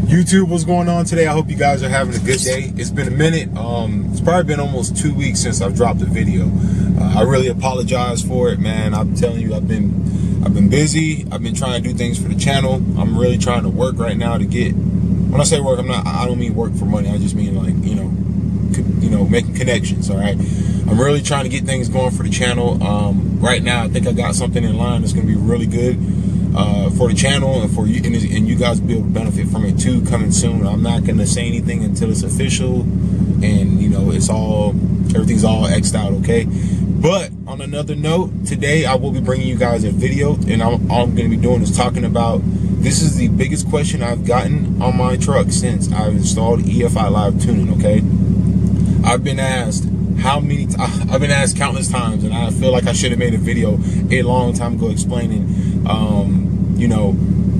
YouTube, what's going on today? I hope you guys are having a good day. It's been a minute. It's probably been almost 2 weeks since I've dropped a video. I really apologize for it, man. I'm telling you, I've been busy. I've been trying to do things for the channel. I'm really trying to work right now to get, when I say work, I don't mean work for money. I just mean like, making connections. All right, I'm really trying to get things going for the channel. Right now, I think I got something in line that's going to be really good for the channel and for you, and you guys will be able to benefit from it too, coming soon. I'm not going to say anything until it's official and everything's all X'd out, okay? But on another note, today I will be bringing you guys a video, and all I'm going to be doing is talking about, this is the biggest question I've gotten on my truck since I've installed EFI Live tuning, okay? I've been asked I've been asked countless times, and I feel like I should have made a video a long time ago explaining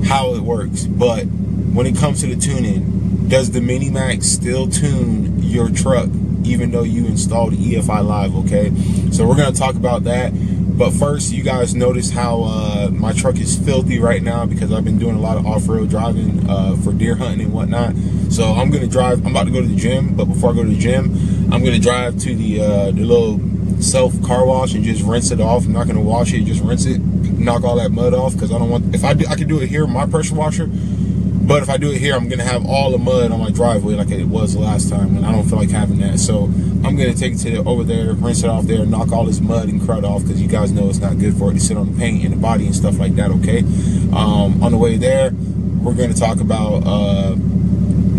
how it works. But when it comes to the tuning, does the Mini-Max still tune your truck even though you installed EFI Live, okay? So we're gonna talk about that. But first, you guys notice how my truck is filthy right now because I've been doing a lot of off-road driving for deer hunting and whatnot. So I'm about to go to the gym, but before I go to the gym, I'm gonna drive to the little self car wash and just rinse it off. I'm not gonna wash it, just rinse it, knock all that mud off, because I don't want, I can do it here with my pressure washer, but if I do it here, I'm gonna have all the mud on my driveway like it was last time, and I don't feel like having that. So I'm gonna take it to over there, rinse it off there, knock all this mud and crud off, because you guys know it's not good for it to sit on the paint and the body and stuff like that, okay? On the way there, we're gonna talk about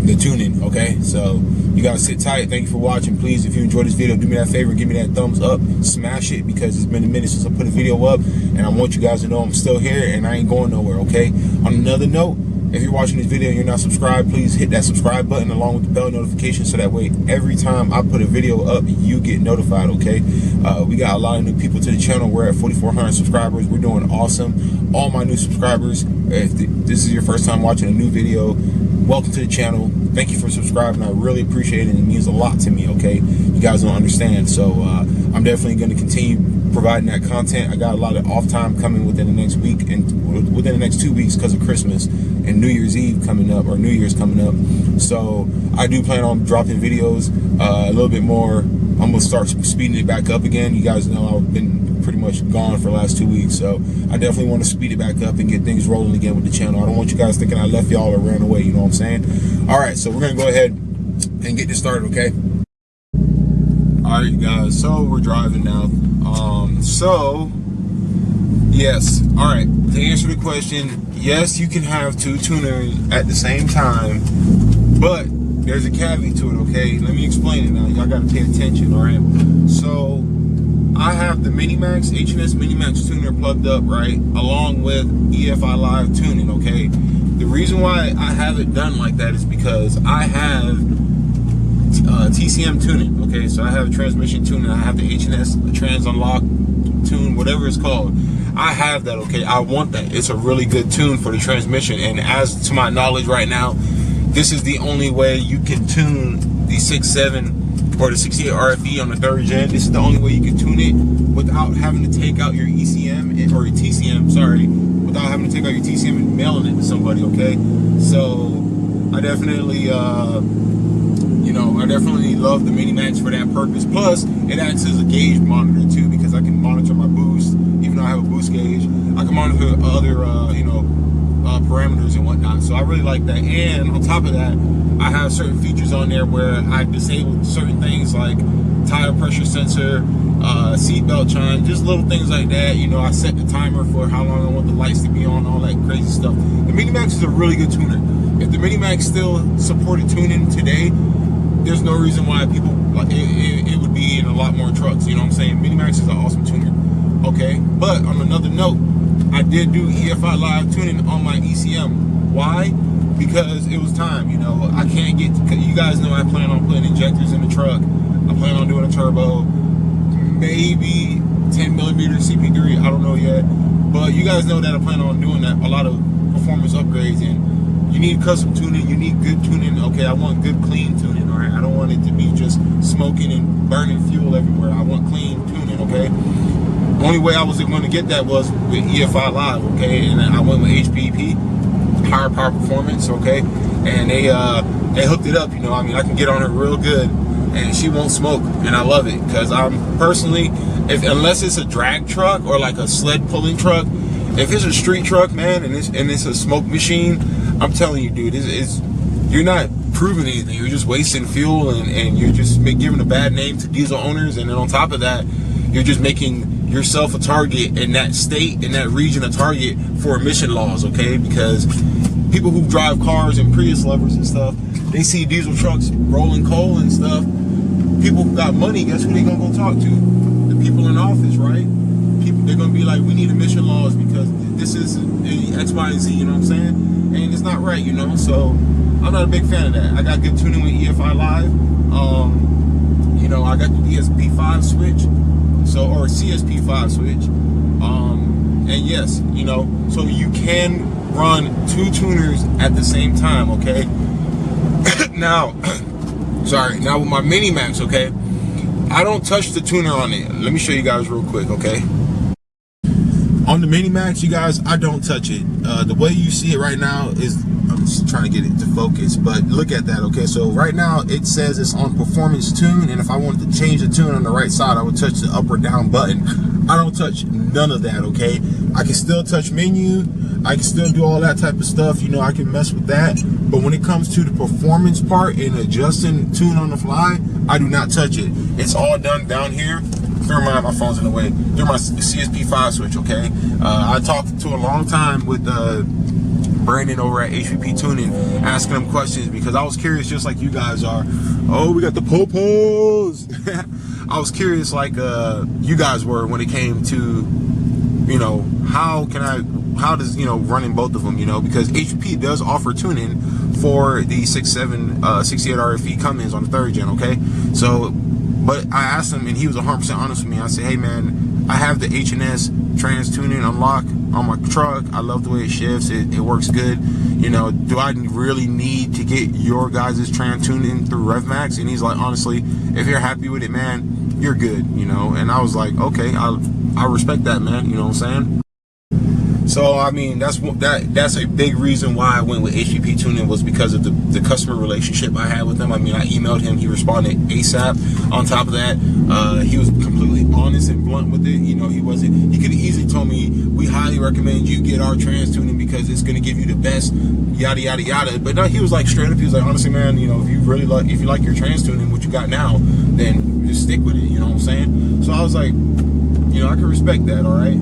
the tuning, okay? So you guys sit tight. Thank you for watching. Please, if you enjoyed this video, do me that favor, give me that thumbs up, smash it, because it's been a minute since I put a video up, and I want you guys to know I'm still here and I ain't going nowhere, okay? On another note, if you're watching this video and you're not subscribed, please hit that subscribe button along with the bell notification, so that way every time I put a video up, you get notified, okay? We got a lot of new people to the channel. We're at 4,400 subscribers. We're doing awesome. All my new subscribers, if this is your first time watching a new video, welcome to the channel. Thank you for subscribing. I really appreciate it. It means a lot to me, okay? You guys don't understand. So I'm definitely going to continue providing that content. I got a lot of off time coming within the next week and within the next 2 weeks because of Christmas and New Year's Eve coming up, or New Year's coming up. So I do plan on dropping videos a little bit more. I'm going to start speeding it back up again. You guys know I've been pretty much gone for the last 2 weeks, so I definitely want to speed it back up and get things rolling again with the channel. I don't want you guys thinking I left y'all or ran away, you know what I'm saying? All right, so we're going to go ahead and get this started, okay? All right, you guys, so we're driving now. Yes, all right, to answer the question, yes, you can have two tuners at the same time, but there's a caveat to it, okay? Let me explain it now. Y'all got to pay attention, all right? So I have the Mini-Max, H&S Mini-Max tuner plugged up, right, along with EFI Live tuning, okay? The reason why I have it done like that is because I have TCM tuning, okay? So I have a transmission tuning. I have the H&S Trans Unlock tune, whatever it's called. I have that, okay? I want that. It's a really good tune for the transmission, and as to my knowledge right now, this is the only way you can tune the 6.7 or the 68 RFE on the 3rd gen. This is the only way you can tune it without having to take out your ECM or your TCM, sorry, without having to take out your TCM and mailing it to somebody, okay? So I definitely love the Mini-Max for that purpose. Plus, it acts as a gauge monitor too, because I can monitor my boost. Even though I have a boost gauge, I can monitor other, parameters and whatnot. So I really like that. And on top of that, I have certain features on there where I disabled certain things like tire pressure sensor, seatbelt chime, just little things like that. I set the timer for how long I want the lights to be on, all that crazy stuff. The Mini-Max is a really good tuner. If the Mini-Max still supported tuning today, there's no reason why people, it would be in a lot more trucks, you know what I'm saying? Mini-Max is an awesome tuner, okay? But on another note, I did do EFI Live tuning on my ECM. Why? Because it was time, I can't get, you guys know I plan on putting injectors in the truck. I plan on doing a turbo, maybe 10 millimeter CP3, I don't know yet. But you guys know that I plan on doing that, a lot of performance upgrades, and you need custom tuning, you need good tuning, okay? I want good, clean tuning, all right? I don't want it to be just smoking and burning fuel everywhere. I want clean tuning, okay? The only way I was going to get that was with EFI Live, okay? And I went with HPP. higher power performance, okay? And they hooked it up, you know. I mean, I can get on her real good, and she won't smoke, and I love it, because I'm personally, unless it's a drag truck or like a sled pulling truck, if it's a street truck, man, and it's a smoke machine, I'm telling you, dude, you're not proving anything. You're just wasting fuel, and you're just giving a bad name to diesel owners, and then on top of that, you're just making yourself a target in that state, in that region, a target for emission laws, okay? Because people who drive cars and Prius lovers and stuff, they see diesel trucks rolling coal and stuff. People who got money, guess who they gonna go talk to? The people in office, right? They're gonna be like, we need emission laws because this is X, Y, and Z, you know what I'm saying? And it's not right, you know? So I'm not a big fan of that. I got good tuning with EFI Live. You know, I got the DSP5 switch, or CSP5 switch. And yes, you know, so you can run 2 tuners at the same time, okay? Now, now with my Mini Max, okay, I don't touch the tuner on it. Let me show you guys real quick, okay? On the Mini Max, you guys, I don't touch it. The way you see it right now is, I'm just trying to get it to focus, but look at that, okay? So right now it says it's on performance tune, and if I wanted to change the tune on the right side, I would touch the up or down button. I don't touch none of that, okay? I can still touch menu, I can still do all that type of stuff, you know, I can mess with that. But when it comes to the performance part and adjusting tune on the fly, I do not touch it. It's all done down here. My phone's in the way. Through my CSP5 switch, okay? I talked to a long time with Brandon over at HVP Tuning, asking him questions because I was curious, just like you guys are. Oh, we got the popos. I was curious, like you guys were, when it came to, you know, how does, you know, running both of them, you know, because HVP does offer tuning for the 68 RFE Cummins on the 3rd gen, okay? So, but I asked him, and he was 100% honest with me. I said, hey man, I have the H&S trans tuning unlock on my truck. I love the way it shifts. It works good. You know, do I really need to get your guys' trans tuning through RevMax? And he's like, honestly, if you're happy with it, man, you're good, you know? And I was like, okay, I respect that, man. You know what I'm saying? So I mean, that's a big reason why I went with HVP Tuning, was because of the customer relationship I had with them. I mean, I emailed him, he responded ASAP. On top of that, he was completely honest and blunt with it. You know, he could have easily told me, we highly recommend you get our trans tuning because it's going to give you the best, yada yada yada. But no, he was like straight up, he was like, honestly, man, you know, if you like your trans tuning, what you got now, then just stick with it. You know what I'm saying? So I was like, you know, I can respect that. All right.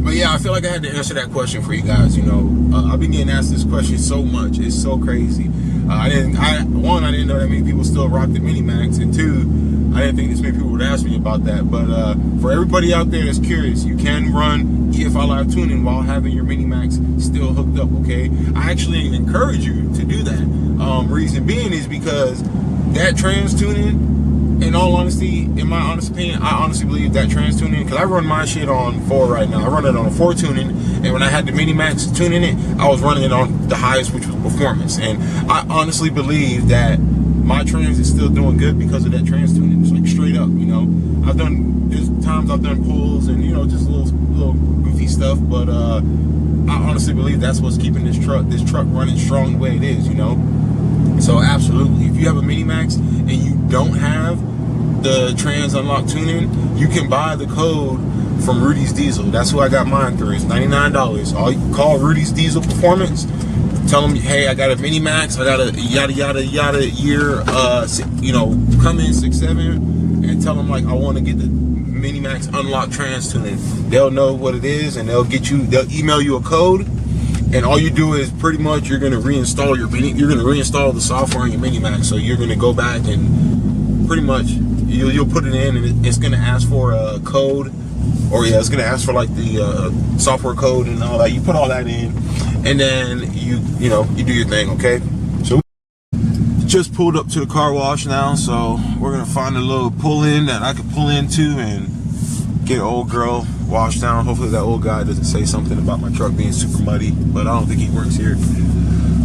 But yeah, I feel like I had to answer that question for you guys. You know, I've been getting asked this question so much. It's so crazy. I didn't know that many people still rock the Mini Max, and 2, I didn't think this many people would ask me about that. But for everybody out there that's curious, you can run EFI Live tuning while having your Mini Max still hooked up, okay? I actually encourage you to do that. Reason being is because that trans tuning, in all honesty, in my honest opinion, I honestly believe that trans tuning, because I run my shit on 4 right now. I run it on a 4 tuning, and when I had the Mini Max tuning it, I was running it on the highest, which was performance. And I honestly believe that my trans is still doing good because of that trans tuning. It's like straight up, you know. There's times I've done pulls and, you know, just little goofy stuff, but I honestly believe that's what's keeping this truck running strong the way it is, you know. So absolutely, if you have a Mini Max and you don't have the trans unlock tuning, you can buy the code from Rudy's Diesel. That's who I got mine through. It's $99. All you call Rudy's Diesel Performance, tell them, hey, I got a Mini Max, I got a yada yada yada year, you know, Cummins 6.7, and tell them like I want to get the Mini Max unlock trans tuning. They'll know what it is, and they'll email you a code. And all you do is pretty much you're gonna reinstall the software on your Mini Max. So you're gonna go back and pretty much you'll put it in, and it's gonna ask for a code, or yeah, it's gonna ask for like the software code and all that. You put all that in, and then you do your thing, okay? So we just pulled up to the car wash now, so we're gonna find a little pull in that I can pull into and get an old girl washed down. Hopefully that old guy doesn't say something about my truck being super muddy, but I don't think he works here.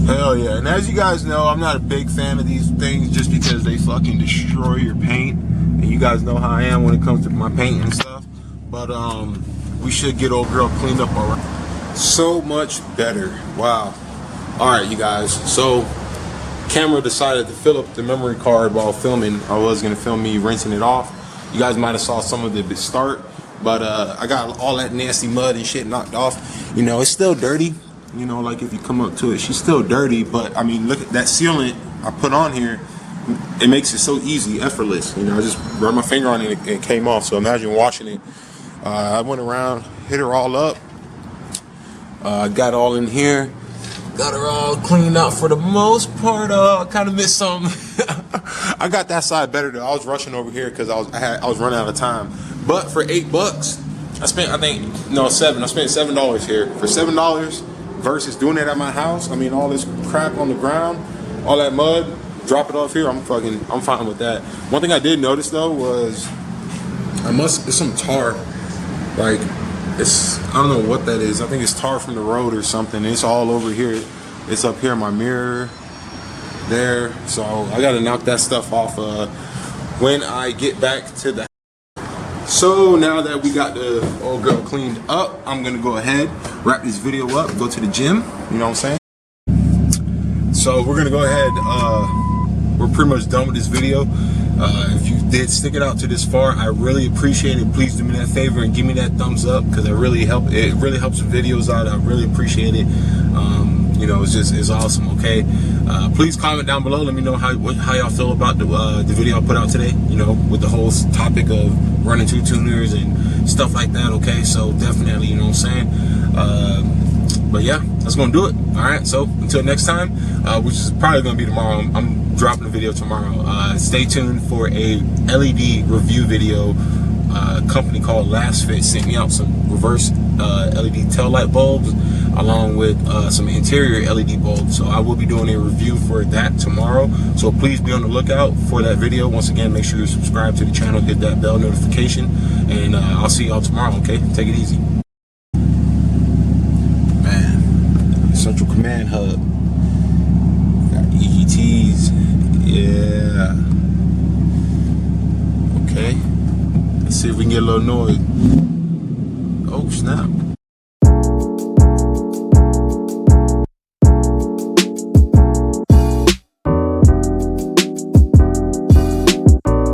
Hell yeah. And as you guys know, I'm not a big fan of these things just because they fucking destroy your paint, and you guys know how I am when it comes to my paint and stuff. But we should get old girl cleaned up all right. So much better. Wow. All right, you guys. So camera decided to fill up the memory card while filming. I was gonna film me rinsing it off. You guys might have saw some of the start, but I got all that nasty mud and shit knocked off. You know, it's still dirty. You know, like if you come up to it, she's still dirty. But I mean, look at that sealant I put on here. It makes it so easy, effortless. You know, I just run my finger on it and it came off. So imagine washing it. I went around, hit her all up. Got all in here. Got her all cleaned out for the most part. I kind of missed some. I got that side better though. I was rushing over here because I was running out of time. But for $8, I spent $7. I spent $7 here. For $7 versus doing it at my house. I mean, all this crap on the ground, all that mud, drop it off here. I'm fine with that. One thing I did notice though was it's some tar. Like, I don't know what that is. I think it's tar from the road or something. It's all over here. It's up here in my mirror there. So I gotta knock that stuff off when I get back to the house. So now that we got the old girl cleaned up, I'm gonna go ahead, wrap this video up, go to the gym. You know what I'm saying? So we're gonna go ahead. We're pretty much done with this video. If you did stick it out to this far, I really appreciate it. Please do me that favor and give me that thumbs up, because it really helps the videos out. I really appreciate it. You know, it's awesome. Okay, please comment down below. Let me know how y'all feel about the video I put out today. You know, with the whole topic of running two tuners and stuff like that. Okay, so definitely, you know what I'm saying. But yeah, that's gonna do it. All right, so until next time, which is probably gonna be tomorrow. I'm dropping a video tomorrow. Stay tuned for a LED review video. Company called Last Fit sent me out some reverse LED tail light bulbs along with some interior LED bulbs. So I will be doing a review for that tomorrow. So please be on the lookout for that video. Once again, make sure you subscribe to the channel, hit that bell notification, and I'll see y'all tomorrow. Okay, take it easy. Central Command Hub. Got EGTs. Yeah. Okay. Let's see if we can get a little noise. Oh, snap.